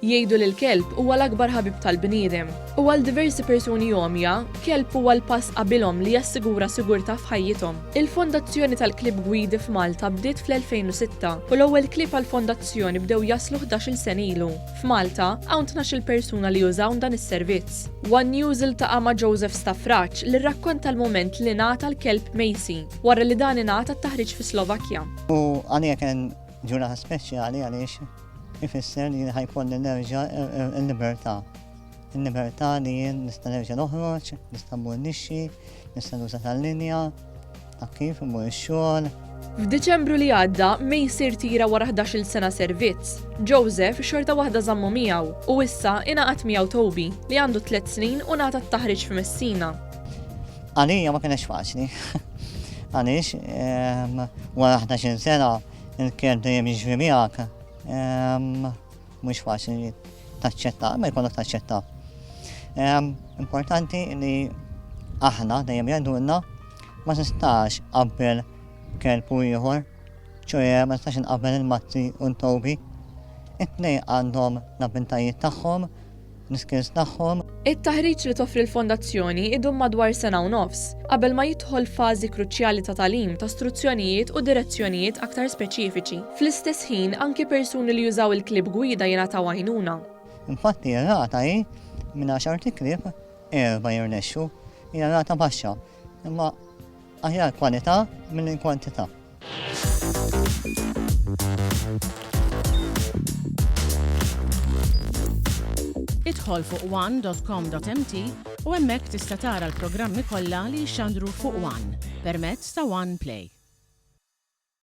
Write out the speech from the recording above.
Jgħidu li l-kelb huwa l-akbar ħabib tal-bniedem. U għal diversi persuni omja, kelb huwa l-pass qabilhom li jassigura sigurtà f'ħajjithom. Il-Fondazzjoni tal-Klib Gwidi f'Malta bdiet fl-2006 u l-ewwel klieb għall-fondazzjoni bdew jaslu 11-il sen ilu. F'Malta hawn 12-il persuna li jużaw dan is-servizz. One News iltaqa' ma' Joseph Staffraċ li rrakkonta l-mument li ngħata l-kelb Macy wara li dan ingħata t-taħriġ fi Slovakkja. U għalija kien ġurnata speċjali għaliex ifisser li ħajkolli nerġa' il-libertà. Il-libertà li jien nista' nerġa' noħroġ, nista' mmur nixxi, nista' nuża tal-linja, ta' kif immur ix-xogħol. F'Diċembru li għadda, Macy irtira wara 11-il sena servizz. Joseph xorta waħda żammu miegħu u issa ingħaqad miegħu Toby li għandu 3 snin u ngħata t-taħriġ f'Messina. Għalija ma kienx faċli. Għaliex wara 11 sena il-kelb dejjem jiġri miegħek. Mhux faċli taċċetta, ma jkollok taċċetta. Importanti li aħna dejjem jgħidulna ma tistax qabbel kelb u ieħor, ċoje ma tistax inqabbel il-Matti u Toby. It-tnejn għandhom l-abbintajiet tagħhom, l-skills tagħhom. It-taħriġ li toffri l-fondazzjoni idum madwar sena u nofs, qabel ma jidħol fażi kruċjali ta' tagħlim ta' istruzzjonijiet u direzzjonijiet aktar speċifiċi. Fl-istess ħin anke persuni li jużaw il-klib gwida jingħataw għajnuna. Infatti r-rata hi minn 10 klib 4 jirnexxu, hija rata baxxa, imma aħjar kwalità mill-kwantità. Idħol fuq one.com.mt u hemmhekk tista' tara l-programmi kollha li jxandru fuq One permezz ta' One Play.